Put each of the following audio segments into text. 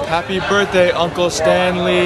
Happy birthday, Uncle Stanley!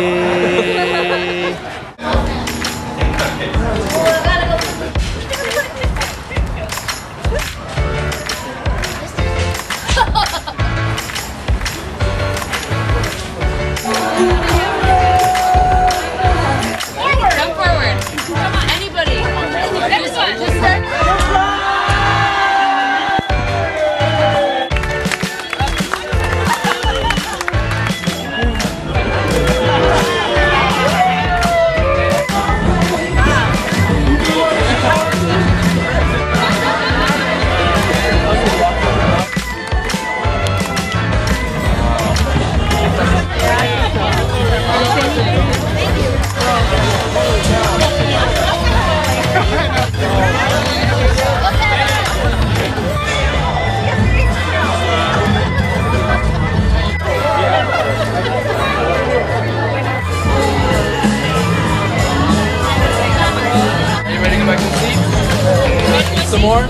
Some more?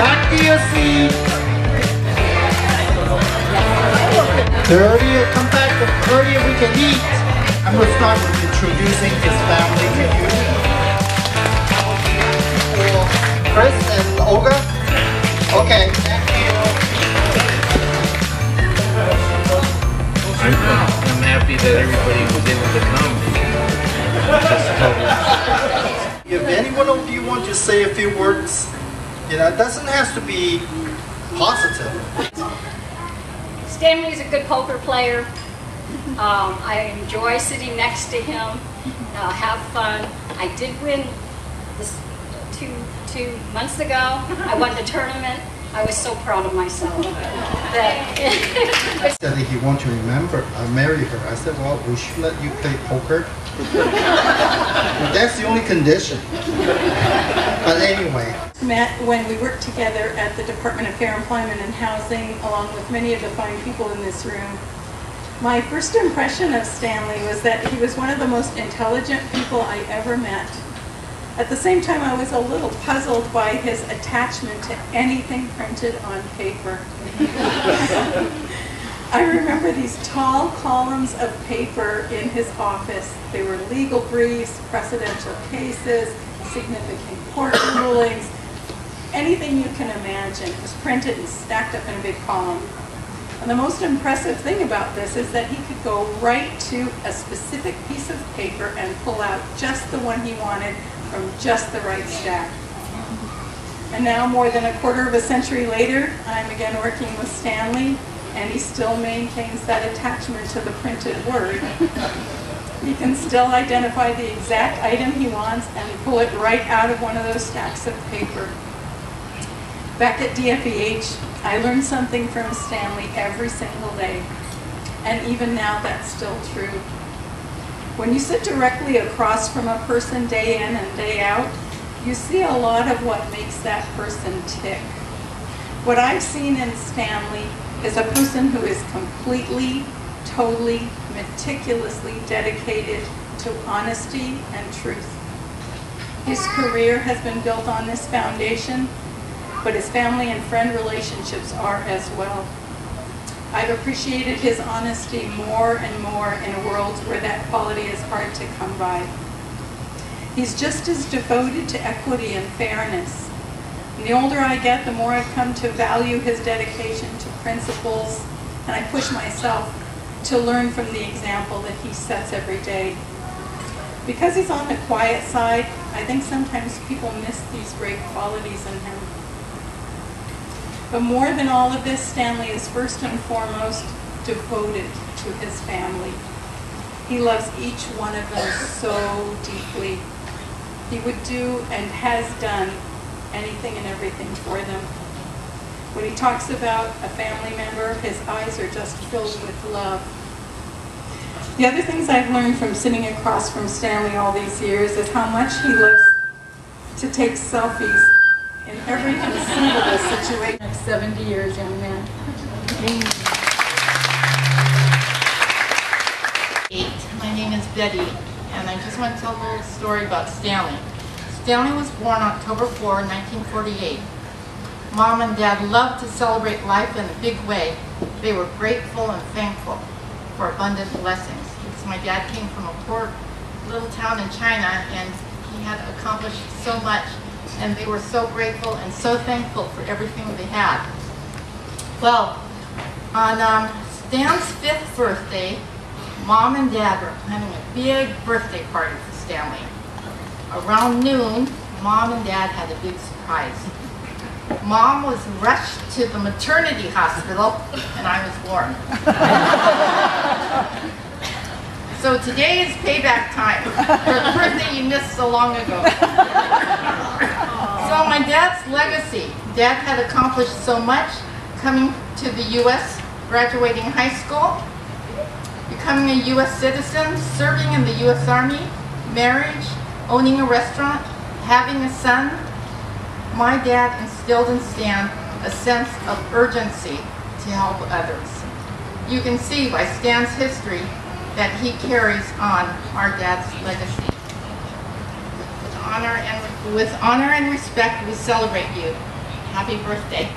Back to your seat. 30, come back to 30 we can eat. I'm going to start with introducing his family to you. Chris and Olga. Okay. I'm happy that everybody was able to come. If any one of you want to say a few words, it doesn't have to be positive. Stanley's a good poker player. I enjoy sitting next to him. Have fun. I did win this two months ago. I won the tournament. I was so proud of myself. He said he wanted to marry her. I said, well, we should let you play poker. But that's the only condition. But anyway. Met when we worked together at the Department of Fair Employment and Housing, along with many of the fine people in this room. My first impression of Stanley was that he was one of the most intelligent people I ever met. At the same time, I was a little puzzled by his attachment to anything printed on paper. I remember these tall columns of paper in his office. They were legal briefs, precedential cases, significant court rulings, anything you can imagine was printed and stacked up in a big column. And the most impressive thing about this is that he could go right to a specific piece of paper and pull out just the one he wanted from just the right stack. And now, more than a quarter of a century later, I'm again working with Stanley, and he still maintains that attachment to the printed word. He can still identify the exact item he wants and pull it right out of one of those stacks of paper. Back at DFEH, I learned something from Stanley every single day, and even now that's still true. When you sit directly across from a person day in and day out, you see a lot of what makes that person tick. What I've seen in Stanley is a person who is completely, totally, meticulously dedicated to honesty and truth. His career has been built on this foundation, but his family and friend relationships are as well. I've appreciated his honesty more and more in a world where that quality is hard to come by. He's just as devoted to equity and fairness. And the older I get, the more I've come to value his dedication to principles, and I push myself to learn from the example that he sets every day. Because he's on the quiet side, I think sometimes people miss these great qualities in him. But more than all of this, Stanley is first and foremost devoted to his family. He loves each one of them so deeply. He would do and has done anything and everything for them. When he talks about a family member, his eyes are just filled with love. The other things I've learned from sitting across from Stanley all these years is how much he loves to take selfies in every conceivable situation. 70 years, young man. My name is Betty, and I just want to tell a little story about Stanley. Stanley was born October 4, 1948. Mom and Dad loved to celebrate life in a big way, They were grateful and thankful for abundant blessings. Because my dad came from a poor little town in China, and he had accomplished so much, and they were so grateful and so thankful for everything they had. Well, on Stan's 5th birthday, Mom and Dad were planning a big birthday party for Stanley. Around noon, Mom and Dad had a big surprise. Mom was rushed to the maternity hospital, and I was born. So today is payback time for the birthday you missed so long ago. So my dad's legacy. Dad had accomplished so much, coming to the U.S., graduating high school, becoming a U.S. citizen, serving in the U.S. Army, marriage, owning a restaurant, having a son. My dad instilled in Stan a sense of urgency to help others. You can see by Stan's history that he carries on our dad's legacy. With honor and respect, we celebrate you. Happy birthday.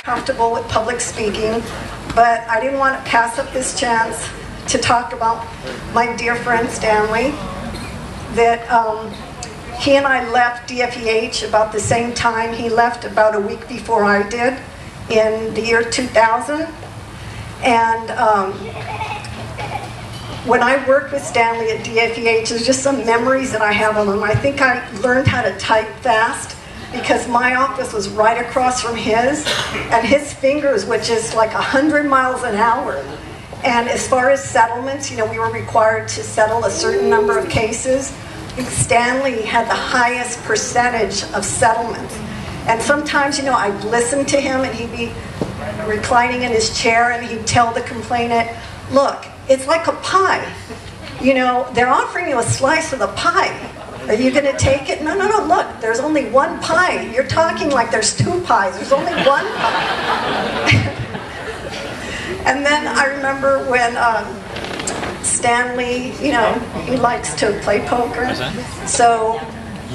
Comfortable with public speaking, but I didn't want to pass up this chance to talk about my dear friend Stanley. That he and I left DFEH about the same time. He left about a week before I did, in the year 2000. And when I worked with Stanley at DFEH, there's just some memories that I have of him. I think I learned how to type fast because my office was right across from his, and his fingers were just like 100 miles an hour. And as far as settlements, you know, we were required to settle a certain number of cases. Stanley had the highest percentage of settlements. And sometimes, you know, I'd listen to him and he'd be reclining in his chair and he'd tell the complainant, look, it's like a pie. You know, they're offering you a slice of the pie. Are you going to take it? No, no, no, look, there's only one pie. You're talking like there's two pies. There's only one pie. And then I remember when Stanley, you know, he likes to play poker. So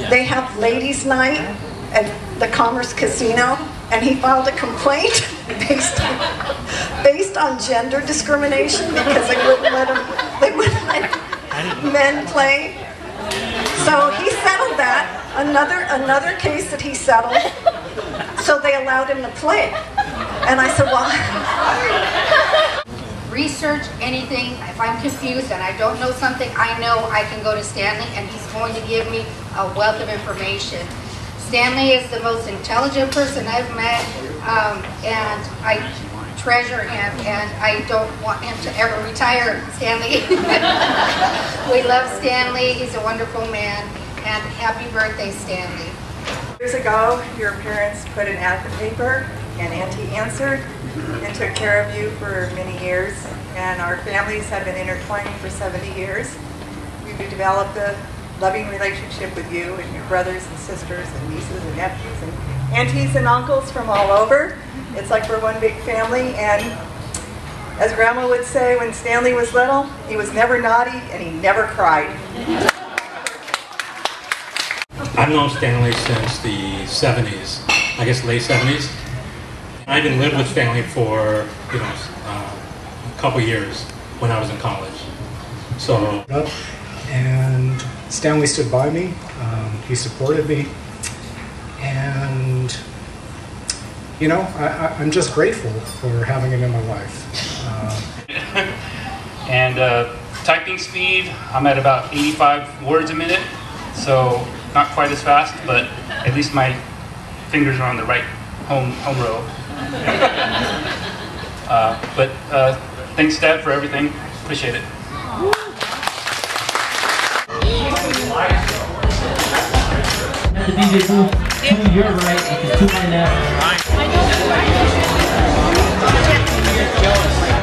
they have ladies' night at the Commerce Casino, and he filed a complaint based on gender discrimination because they wouldn't let men play. So he settled that. Another case that he settled. So they allowed him to play. And I said, well, research anything. If I'm confused and I don't know something, I know I can go to Stanley and he's going to give me a wealth of information. Stanley is the most intelligent person I've met, and I treasure him, and I don't want him to ever retire. Stanley. We love Stanley. He's a wonderful man, and happy birthday, Stanley. Years ago, your parents put an ad in the paper, and Auntie answered and took care of you for many years, and our families have been intertwining for 70 years. We've developed a loving relationship with you and your brothers and sisters and nieces and nephews and aunties and uncles from all over. It's like we're one big family, and as Grandma would say, when Stanley was little, he was never naughty and he never cried. I've known Stanley since the 70s, I guess late 70s. I even lived with Stanley for, you know, a couple years when I was in college. So, and Stanley stood by me. He supported me, and you know, I'm just grateful for having him in my life. And typing speed, I'm at about 85 words a minute, so not quite as fast, but at least my fingers are on the right home row. But thanks, Dad, for everything. Appreciate it. The DJ booth to your right, which is to my left.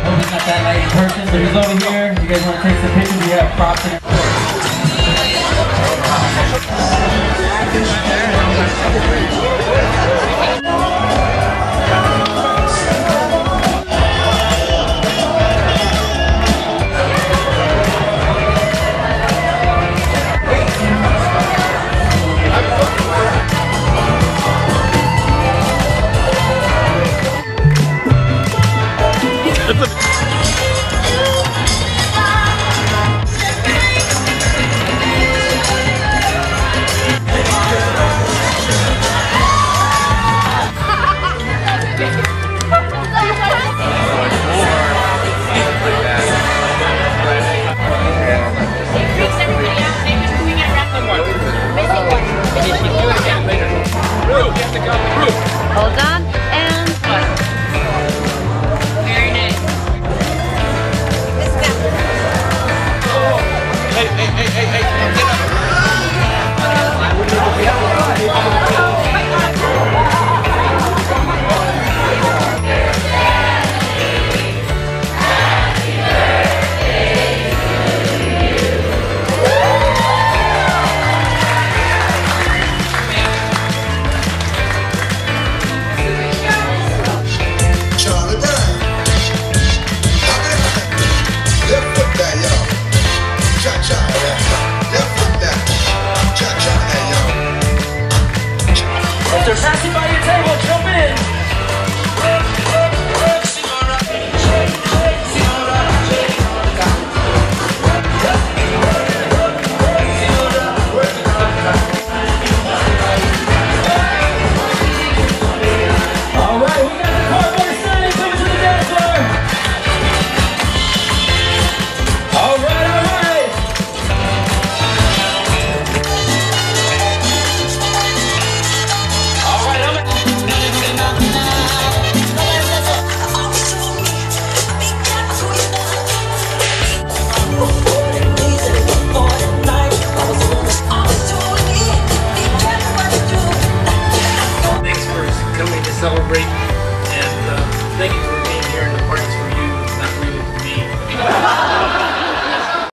Oh, he's not that light in person, but he's over here. You guys want to take some pictures? We have props in You have to go.